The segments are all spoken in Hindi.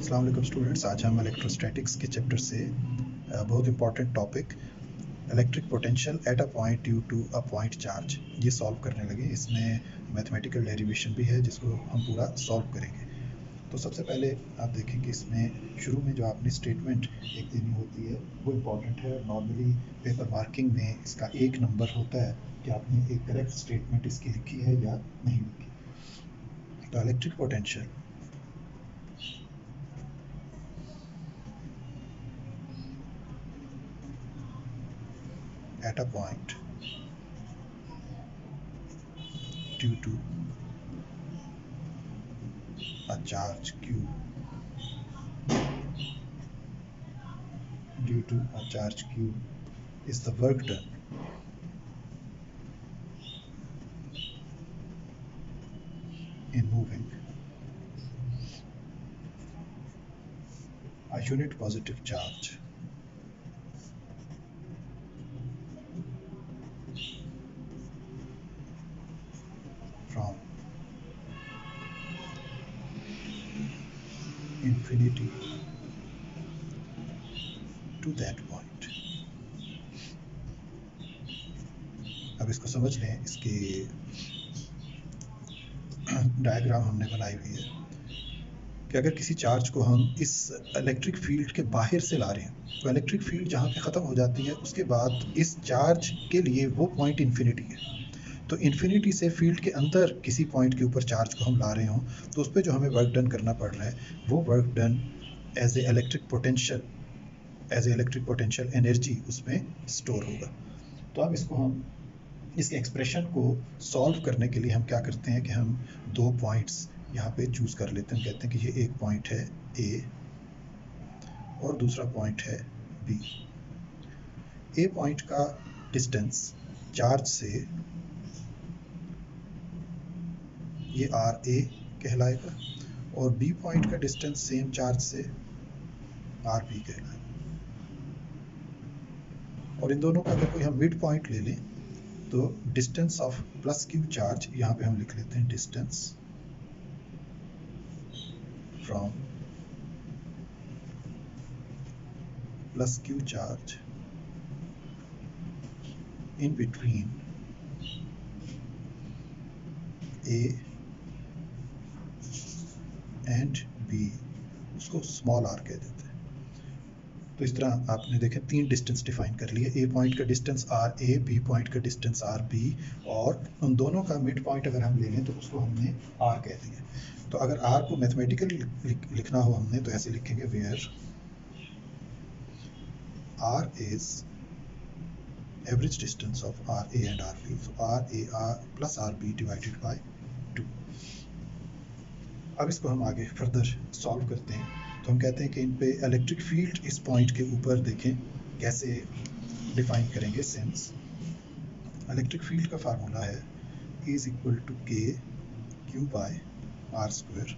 अस्सलाम वालेकुम स्टूडेंट्स, आज हम इलेक्ट्रोस्टैटिक्स के चैप्टर से बहुत important topic electric potential at a point due to a point charge ये सॉल्व करने लगे। इसमें मैथमेटिकल डेरिवेशन भी है जिसको हम पूरा सॉल्व करेंगे। तो सबसे पहले आप देखें कि इसमें शुरू में जो आपने स्टेटमेंट एक देनी होती है वो इम्पॉर्टेंट है। नॉर्मली पेपर मार्किंग में इसका एक नंबर होता है कि आपने एक करेक्ट स्टेटमेंट इसकी लिखी है या नहीं लिखी। तो electric potential at a point due to a charge q is the work done in moving a unit positive charge from infinity to that point। अब इसको समझ लें, इसकी डायग्राम हमने बनाई हुई है कि अगर किसी चार्ज को हम इस इलेक्ट्रिक फील्ड के बाहर से ला रहे हैं तो इलेक्ट्रिक फील्ड जहाँ पे ख़त्म हो जाती है उसके बाद इस चार्ज के लिए वो पॉइंट इन्फिनिटी है। तो इन्फिनिटी से फील्ड के अंदर किसी पॉइंट के ऊपर चार्ज को हम ला रहे हों तो उस पर जो हमें वर्क डन करना पड़ रहा है वो work done as a electric potential energy उसमें स्टोर होगा। तो अब इसको हम इसके एक्सप्रेशन को सॉल्व करने के लिए हम क्या करते हैं कि हम दो पॉइंट्स यहाँ पे चूज कर लेते हैं। कहते हैं कि ये एक पॉइंट है ए और दूसरा पॉइंट है बी। ए पॉइंट का डिस्टेंस चार्ज से ये आर ए कहलाएगा और बी पॉइंट का डिस्टेंस सेम चार्ज से आर बी कहलाएगा। और इन दोनों का अगर कोई हम मिड पॉइंट ले लें तो distance of plus Q charge यहाँ पे हम लिख लेते हैं distance from plus Q charge in between A and B, उसको स्मॉल आर कह देते हैं। तो इस तरह आपने देखे तीन डिस्टेंस डिफाइन कर लिए। ए पॉइंट का distance R A, B point का डिस्टेंस आर बी और उन दोनों का मिड पॉइंट अगर हम ले लें तो उसको हमने आर कह दिया। तो अगर आर को मैथमेटिकली लिखना हो हमने तो ऐसे लिखेंगे where R is average distance of RA and RB, so RA plus RB divided by 2। अब इसको हम आगे फर्दर सॉल्व करते हैं। तो हम कहते हैं कि इन पे इलेक्ट्रिक फील्ड इस पॉइंट के ऊपर देखें कैसे डिफाइन करेंगे। सिंस इलेक्ट्रिक फील्ड का फार्मूला है E is equal to K Q by R square।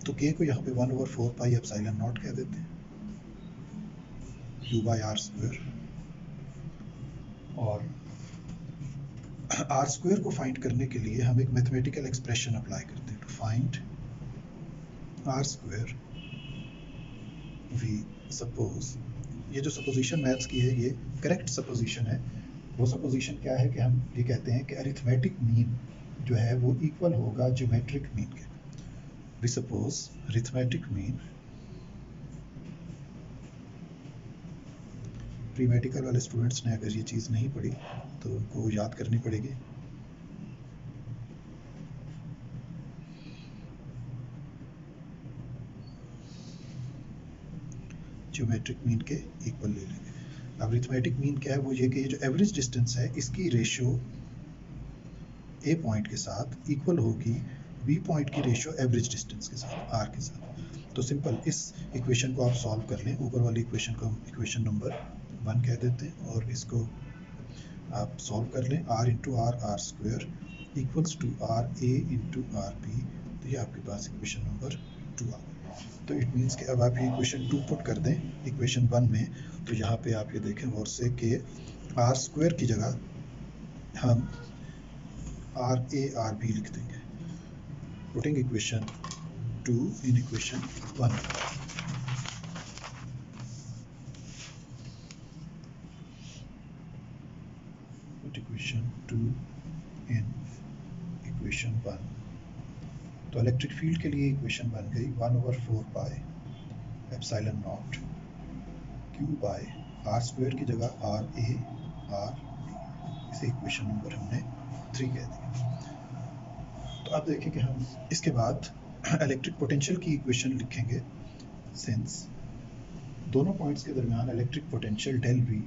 तो K को यहाँ पे 1/4 पाई एप्सिलॉन नॉट कह देते हैं, Q by R square। और आर स्क्वायर को फाइंड करने के लिए हम एक मैथमेटिकल एक्सप्रेशन अप्लाई करते हैं। To find R square we suppose, ये जो सपोजिशन मैथ्स की है ये करेक्ट सपोजिशन है। वो सपोजिशन क्या है कि हम ये कहते हैं कि अरिथमेटिक मीन जो है वो इक्वल होगा ज्योमेट्रिक मीन के। We suppose arithmetic mean, pre medical वाले स्टूडेंट्स ने अगर ये चीज़ नहीं पढ़ी तो उनको याद करनी पड़ेगी। ज्योमेट्रिक मीन के इक्वल ले लेंगे। अब अरिथमेटिक मीन क्या है, वो ये कि ये जो एवरेज डिस्टेंस है इसकी रेशियो ए पॉइंट के साथ इक्वल होगी बी पॉइंट की रेशियो एवरेज डिस्टेंस के साथ आर के साथ। तो सिंपल इस इक्वेशन को आप सॉल्व कर लें। ऊपर वाली इक्वेशन को हम इक्वेशन नंबर 1 कह देते हैं और इसको आप सॉल्व कर लें। R into R square equals to R A into R B. तो ये आपके पास इक्वेशन नंबर 2 आ गई। तो इट मीन्स कि अब आप ये इक्वेशन 2 पुट कर दें इक्वेशन 1 में, तो यहाँ पे आप ये देखें और से कि आर स्क्वायर की जगह हम आर ए आर बी लिख देंगे। Putting equation 2 in equation 1. Put equation 2 in equation 1. तो इलेक्ट्रिक फील्ड के लिए इक्वेशन बन गई 1/4 pi epsilon naught Q by R square की जगह आर ए आर बी। इसे इक्वेशन नंबर हमने 3 कह दिया। तो अब देखें कि हम इसके बाद इलेक्ट्रिक पोटेंशियल की इक्वेशन लिखेंगे। सिंस दोनों पॉइंट्स के दरमियान इलेक्ट्रिक पोटेंशियल डेल वी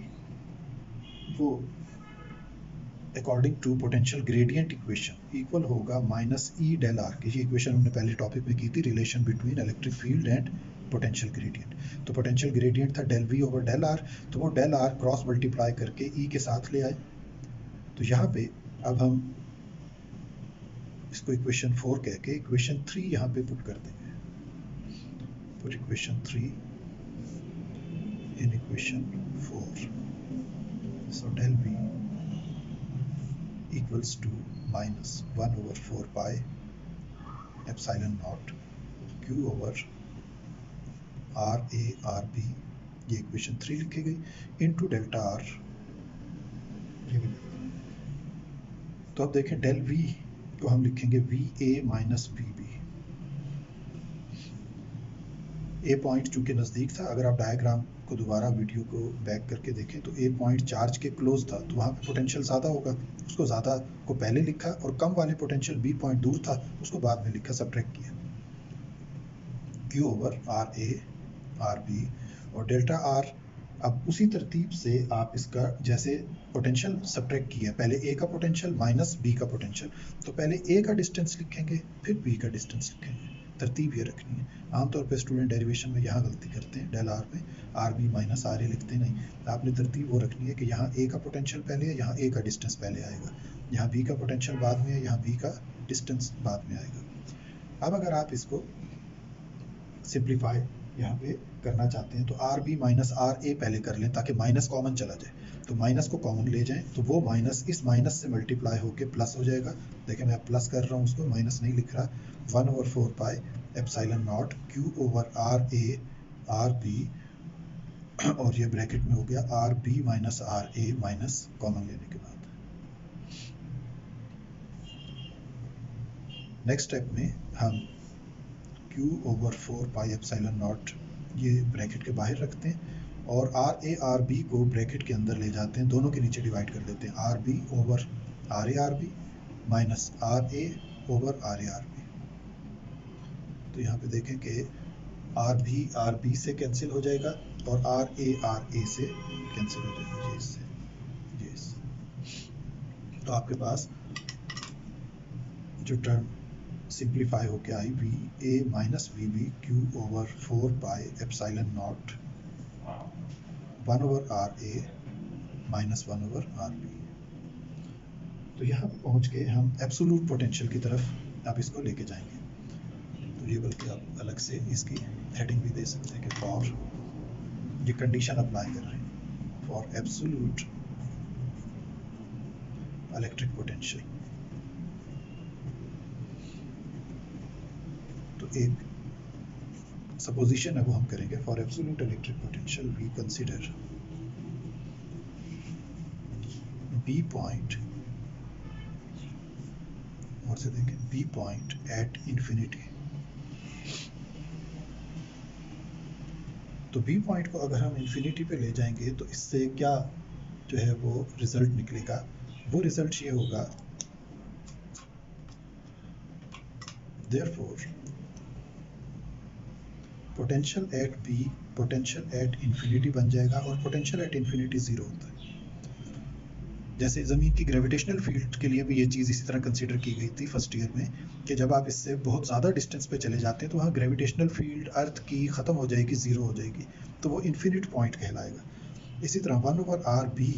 वो according to potential gradient equation equal होगा माइनस ई डेल आर की। ये इक्वेशन हमने पहले टॉपिक में की थी, relation between electric field and potential gradient. तो पोटेंशियल ग्रेडियंट था del V over del R, तो वो डेल आर क्रॉस मल्टीप्लाई करके ई के साथ ले आए। तो यहाँ पे अब हम इसको इक्वेशन 4 कह के इक्वेशन 3 यहाँ पे पुट कर देंगे। Put equation 3 in equation 4। So del V equals to minus 1/4 pi epsilon naught Q over R A R B, ये इक्वेशन 3 लिखी गई इनटू डेल्टा R। तो अब देखें डेल V को हम लिखेंगे VA माइनस VB। ए पॉइंट चूंकि नज़दीक था, अगर आप डायग्राम को दोबारा वीडियो को बैक करके देखें तो ए पॉइंट चार्ज के क्लोज था, तो वहाँ पे पोटेंशियल ज़्यादा होगा, उसको ज़्यादा को पहले लिखा, और कम वाले पोटेंशियल बी पॉइंट दूर था उसको बाद में लिखा, सब्ट्रैक्ट किया। Q over R A R B और डेल्टा आर। अब उसी तरतीब से आप इसका जैसे पोटेंशियल सब्ट्रैक्ट किया, पहले ए का पोटेंशियल माइनस बी का पोटेंशियल, तो पहले ए का डिस्टेंस लिखेंगे फिर बी का डिस्टेंस लिखेंगे। तरतीब ये रखनी है। आमतौर पे स्टूडेंट डेरिवेशन में यहाँ गलती करते हैं, डेल आर में आर बी माइनस आर ए लिखते नहीं। आपने तरतीब वो रखनी है कि यहाँ ए का पोटेंशियल पहले है, यहाँ ए का डिस्टेंस पहले आएगा, यहाँ बी का पोटेंशियल बाद में है, यहाँ बी का डिस्टेंस बाद में आएगा। अब अगर आप इसको सिंप्लीफाई यहाँ पे करना चाहते हैं तो आर बी माइनस आर ए पहले कर लें ताकि माइनस कॉमन चला जाए। तो माइनस को कॉमन ले जाएं तो वो माइनस इस माइनस से मल्टीप्लाई होके प्लस हो जाएगा। देखिए मैं प्लस कर रहा हूँ, उसको माइनस नहीं लिख रहा। 1/4 pi epsilon naught Q over R A R B, और ये ब्रैकेट में हो गया R B minus R A minus common लेने के बाद। नेक्स्ट स्टेप में हम Q over 4 pi epsilon naught ये ब्रैकेट के बाहर रखते हैं और आर ए आर बी को ब्रैकेट के अंदर ले जाते हैं, दोनों के नीचे डिवाइड कर देते हैं। R B over R A R B minus R A over R A R B. तो यहाँ पे देखें कि आर बी से कैंसिल हो जाएगा और आर ए से कैंसिल हो जाएगा, ये इससे। तो आपके पास जो टर्म सिंप्लीफाई होके I V A minus V B Q over 4 pi epsilon not 1 over R A minus 1 over R B. तो यहाँ पहुँच के हम एब्सोल्यूट पोटेंशियल की तरफ आप इसको लेके जाएंगे। तो ये बल्कि आप अलग से इसकी हेडिंग भी दे सकते हैं कि फॉर, ये कंडीशन अप्लाई कर रहे हैं, फॉर एब्सोल्यूट इलेक्ट्रिक पोटेंशियल। तो एक सपोजिशन है वो हम करेंगे, for absolute electric potential we consider B point, और से देखें बी पॉइंट एट इंफिनिटी। तो बी पॉइंट को अगर हम इंफिनिटी पे ले जाएंगे तो इससे क्या जो है वो रिजल्ट निकलेगा, वो रिजल्ट ये होगा, therefore potential at B potential at infinity बन जाएगा, और पोटेंशियल एट इंफिनिटी 0 होता है। जैसे ज़मीन की ग्रेविटेशनल फील्ड के लिए भी ये चीज़ इसी तरह कंसीडर की गई थी फर्स्ट ईयर में, कि जब आप इससे बहुत ज़्यादा डिस्टेंस पे चले जाते हैं तो वहाँ ग्रेविटेशनल फील्ड अर्थ की ख़त्म हो जाएगी, 0 हो जाएगी, तो वो इन्फिनिट पॉइंट कहलाएगा। इसी तरह 1 ओवर आर बी,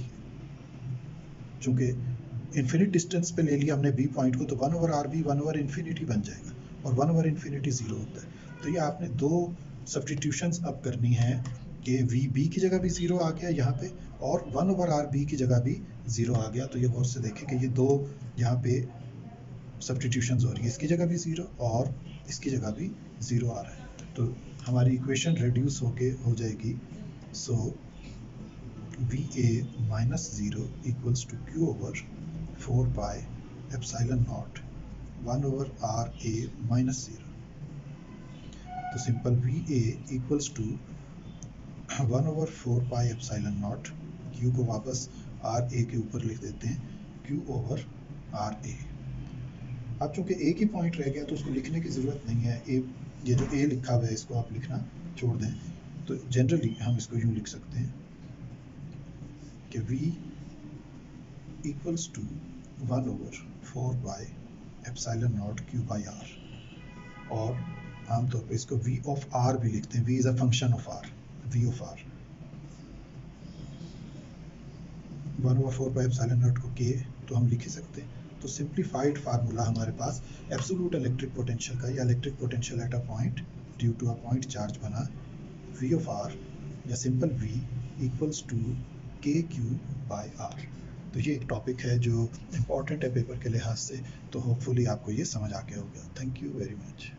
चूँकि इन्फिनिट डिस्टेंस पे ले लिया हमने बी पॉइंट को, तो 1 over R B 1 over infinity बन जाएगा, और 1 ओवर इन्फिनिटी 0 होता है। तो ये आपने दो सब्स्टिट्यूशंस अब करनी है कि वी बी की जगह भी 0 आ गया यहाँ पे, और 1 ओवर आर बी की जगह भी 0 आ गया। तो ये गौर से देखें कि ये दो यहाँ पे सब्स्टिट्यूशंस हो रही है, इसकी जगह भी 0 और इसकी जगह भी 0 आ रहा है, तो हमारी इक्वेशन रिड्यूस हो जाएगी। So VA minus 0 equals to Q over 4 pi epsilon not 1 over RA minus 0। तो simple VA equals to 1 over 4 pi epsilon naught, Q को वापस RA के ऊपर लिख देते हैं, Q ओवर RA। अब चूंकि एक ही पॉइंट रह गया तो उसको लिखने की ज़रूरत नहीं है, ये जो A लिखा हुआ है इसको आप लिखना छोड़ दें। तो जनरली हम इसको यूँ लिख सकते हैं कि V equals to 1 over 4 by epsilon naught Q by R, और आमतौर पे इसको V ऑफ R भी लिखते हैं, V is a function of R, V of R। 1 over 4 by epsilon not को K तो हम लिख ही सकते हैं। तो सिंप्लीफाइड फार्मूला हमारे पास एब्सोल्यूट इलेक्ट्रिक पोटेंशियल का, या electric potential at a point due to a point charge बना V ऑफ R, या simple V equals to KQ by R। तो ये एक टॉपिक है जो इम्पॉर्टेंट है पेपर के लिहाज से, तो होपफुली आपको ये समझ आ गया होगा। Thank you very much.